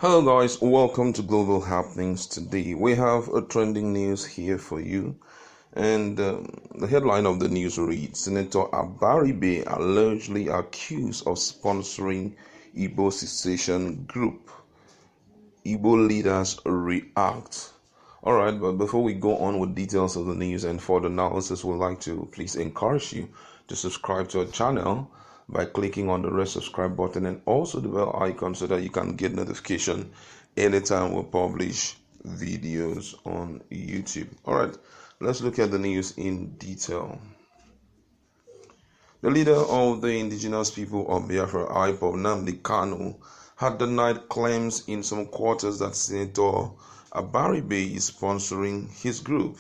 Hello guys, welcome to Global Happenings. Today we have a trending news here for you, and the headline of the news reads: Senator Abaribe allegedly accused of sponsoring Igbo secession group. Igbo leaders react. Alright, but before we go on with details of the news and further analysis, we'd like to please encourage you to subscribe to our channel by clicking on the red subscribe button and also the bell icon so that you can get notification anytime we publish videos on YouTube. Alright, let's look at the news in detail. The leader of the indigenous people of Biafra, IPOB, Nnamdi Kanu, had denied claims in some quarters that Senator Abaribe is sponsoring his group.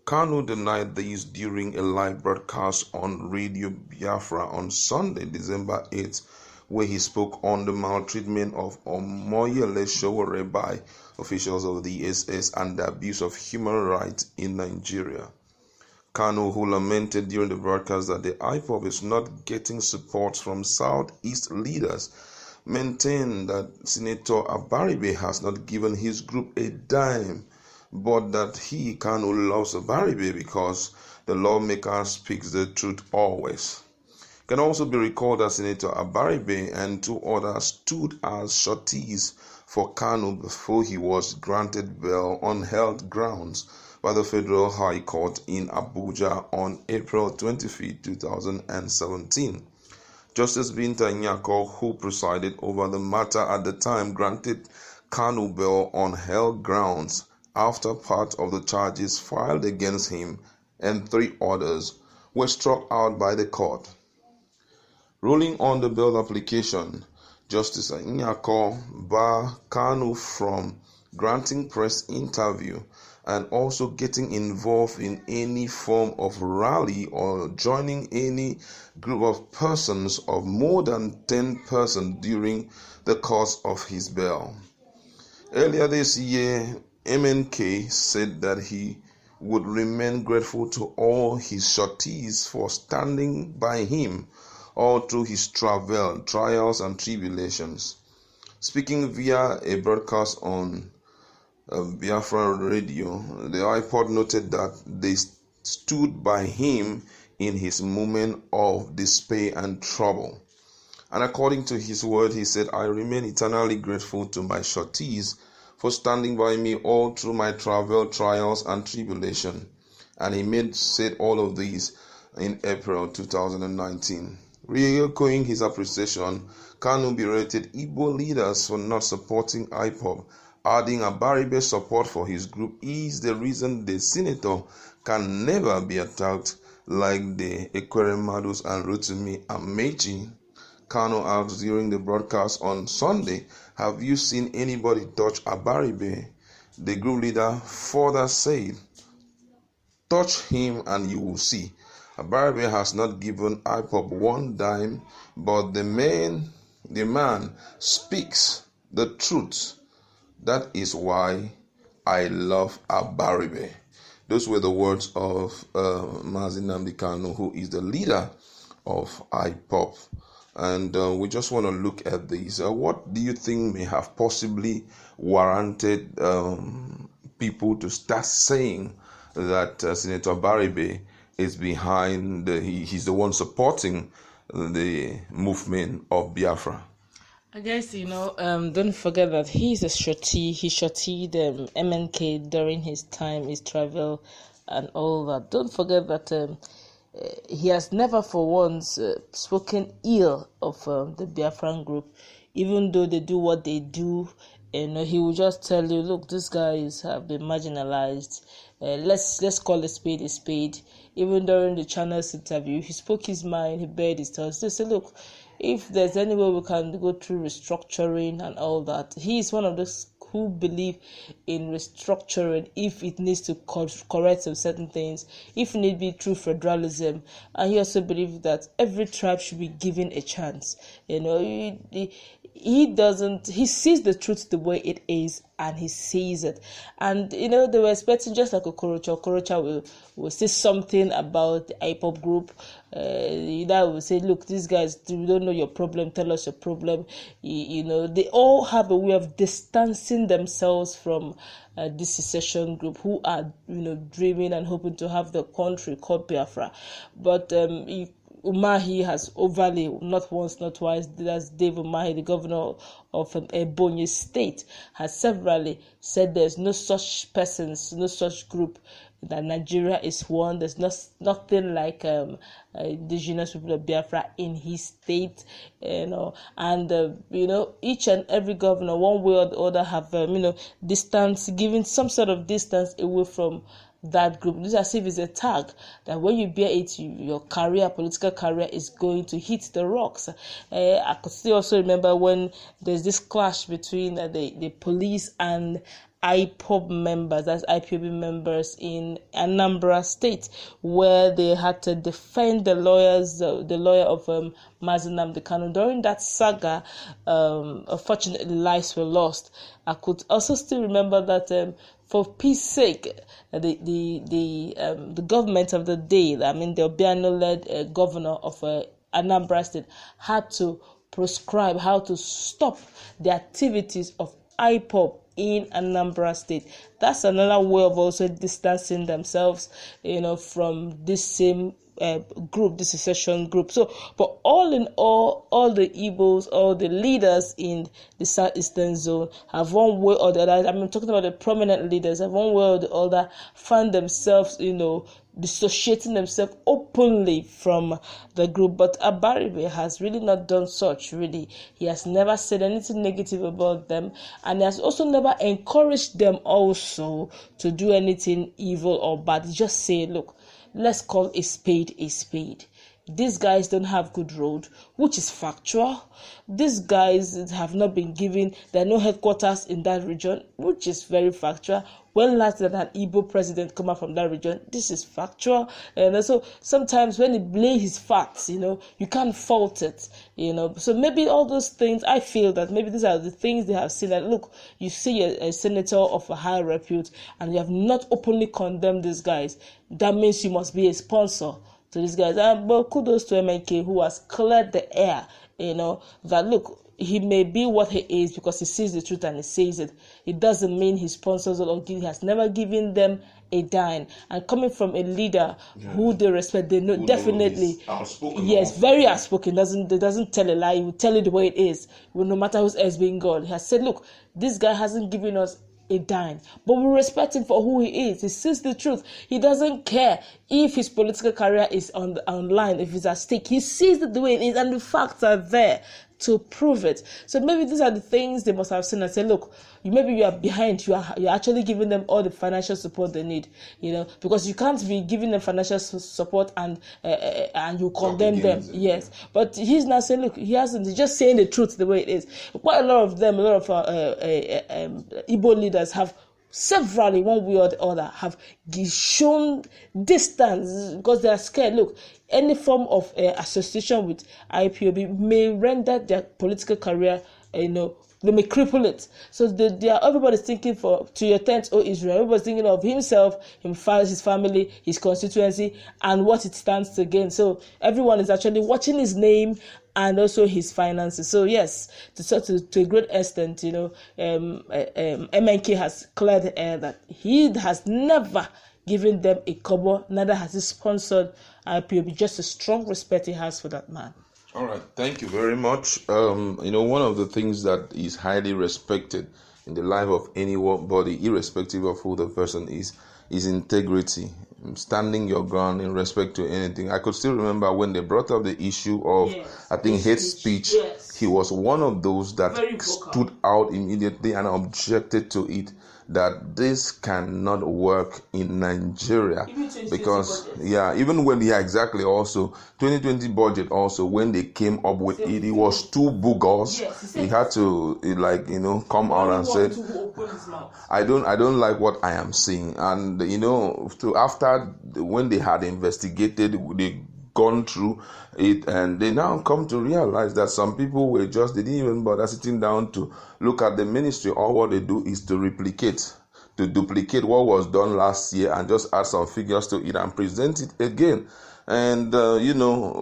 Kanu denied this during a live broadcast on Radio Biafra on Sunday, December 8, where he spoke on the maltreatment of Omoyele Sowore by officials of the SS and the abuse of human rights in Nigeria. Kanu, who lamented during the broadcast that the IPOB is not getting support from Southeast leaders, maintained that Senator Abaribe has not given his group a dime, but that he, Kanu, loves Abaribe because the lawmaker speaks the truth always. It can also be recalled that Senator Abaribe and two others stood as sureties for Kanu before he was granted bail on health grounds by the Federal High Court in Abuja on April 25, 2017. Justice Binta Nyako, who presided over the matter at the time, granted Kanu bail on health grounds after part of the charges filed against him and three others were struck out by the court. Ruling on the bail application, Justice Nyako barred Kanu from granting press interview and also getting involved in any form of rally or joining any group of persons of more than 10 persons during the course of his bail. Earlier this year, MNK said that he would remain grateful to all his sureties for standing by him all through his trials and tribulations. Speaking via a broadcast on Biafra Radio, the IPOB noted that they stood by him in his moment of despair and trouble. And according to his word, he said, "I remain eternally grateful to my sureties for standing by me all through my trials and tribulation." And he said all of these in April 2019. Re-echoing his appreciation, Kanu berated Igbo leaders for not supporting IPOB, adding Abaribe's support for his group is the reason the senator can never be attacked like the Ekweremadus and Rotimi Amaechi. Kanu asked during the broadcast on Sunday, "Have you seen anybody touch Abaribe?" The group leader further said, "Touch him and you will see. Abaribe has not given IPOB one dime, but the man speaks the truth. That is why I love Abaribe." Those were the words of Mazi Nnamdi Kanu, who is the leader of IPOB. And we just want to look at these. What do you think may have possibly warranted people to start saying that Senator Abaribe is behind, he's the one supporting the movement of Biafra? I guess, don't forget that he's a surety. He suretyed MNK during his time, his travel, and all that. Don't forget that he has never for once spoken ill of the Biafran group, even though they do what they do. He will just tell you, "Look, these guys have been marginalized. Let's call a spade a spade." Even during the channel's interview, he spoke his mind. He bared his thoughts. They said, "Look, if there's any way we can go through restructuring and all that," he is one of those who believe in restructuring if it needs to correct some certain things, if need be through federalism. And he also believes that every tribe should be given a chance. he sees the truth the way it is, and he sees it. And they were expecting, just like Okorocha will say something about the IPOB group. That will say, look, these guys, we don't know your problem, tell us your problem. They all have a way of distancing themselves from this secession group, who are dreaming and hoping to have the country called Biafra. But Umahi has overly, not once, not twice, that's Dave Umahi, the governor of Ebonyi State, has severally said there's no such persons, no such group, that Nigeria is one. There's nothing like indigenous people of Biafra in his state, and each and every governor, one way or the other, have distance, giving some sort of distance away from that group. This is as if it's a tag that when you bear it, your political career is going to hit the rocks. I could still also remember when there's this clash between the police and IPOB members, that's IPOB members in Anambra State, where they had to defend the lawyer of Mazi Nnamdi Kanu. During that saga, unfortunately, lives were lost. I could also still remember that for peace sake, the government of the day, the Obiano-led governor of Anambra State, had to prescribe how to stop the activities of IPOB in Anambra State. That's another way of also distancing themselves, from this same group, the secession group. So, but all in all the Igbos, all the leaders in the southeastern zone have one way or the other, I'm talking about the prominent leaders, have one way or the other find themselves, dissociating themselves openly from the group. But Abaribe has really not done such, really. He has never said anything negative about them, and he has also never encouraged them also to do anything evil or bad. He just say, look, let's call a spade a spade. These guys don't have good road, which is factual. These guys have not been given, there are no headquarters in that region, which is very factual. When last did an Igbo president come out from that region? This is factual. And so sometimes when he lays his facts, you can't fault it, So maybe all those things, I feel that maybe these are the things they have seen. That, look, you see a senator of a high repute and you have not openly condemned these guys. That means you must be a sponsor to these guys. But kudos to MNK, who has cleared the air, that look, he may be what he is because he sees the truth and he says it. It doesn't mean he sponsors or he has never given them a dime. And coming from a leader who they respect, they know definitely. Yes, very outspoken. Doesn't tell a lie. He will tell it the way it is. No matter who's else being God. He has said, look, this guy hasn't given us a dime, but we respect him for who he is. He sees the truth. He doesn't care if his political career is online, if it's at stake. He sees it the way it is, and the facts are there to prove it. So maybe these are the things they must have seen and say, look, maybe you are behind. You're actually giving them all the financial support they need, because you can't be giving them financial support and you condemn them. Yes, but he's not saying, look, he's just saying the truth the way it is. Quite a lot of Igbo leaders have severally, one way or the other, have shown distance because they are scared. Look, any form of association with IPOB may render their political career, they may cripple it. So everybody's thinking to your tent, oh Israel. Everybody's thinking of himself, his family, his constituency, and what it stands to gain. So everyone is actually watching his name and also his finances. So yes, to a great extent, MNK has cleared the air that he has never given them a kobo, neither has he sponsored IPOB. Just a strong respect he has for that man. All right, thank you very much. One of the things that is highly respected in the life of anybody, irrespective of who the person is integrity, standing your ground in respect to anything. I could still remember when they brought up the issue of, hate speech. Yes. He was one of those that stood out immediately and objected to it, that this cannot work in Nigeria because even when also 2020 budget also, when they came up with it was too bogus. He had to come out and said, I don't like what I am seeing. And after when they had investigated, they gone through it, and they now come to realize that some people they didn't even bother sitting down to look at the ministry. All what they do is to duplicate what was done last year and just add some figures to it and present it again. And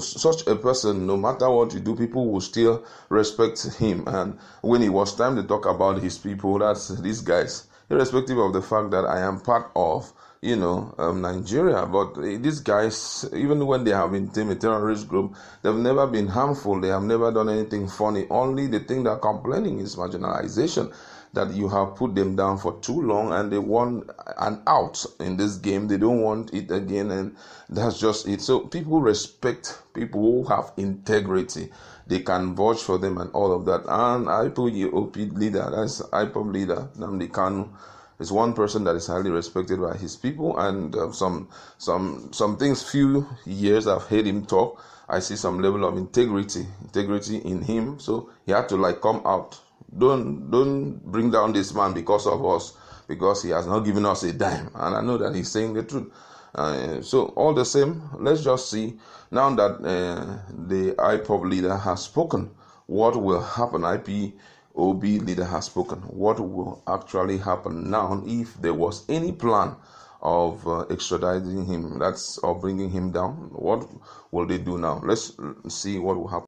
such a person, no matter what you do, people will still respect him. And when it was time to talk about his people, that's these guys, irrespective of the fact that I am part of Nigeria, but these guys, even when they have been a terrorist group, they've never been harmful. They have never done anything funny. Only the thing they're complaining is marginalization, that you have put them down for too long and they want an out in this game. They don't want it again, and that's just it. So people respect people who have integrity. They can vouch for them and all of that. And IPOB leader, that's IPOB leader, Nnamdi Kanu, is one person that is highly respected by his people. And some things, few years I've heard him talk, I see some level of integrity in him. So he had to come out. Don't bring down this man because of us, because he has not given us a dime. And I know that he's saying the truth. So all the same, let's just see now that the IPOB leader has spoken, what will happen. IPOB leader has spoken. What will actually happen now if there was any plan of extraditing him, or bringing him down? What will they do now? Let's see what will happen.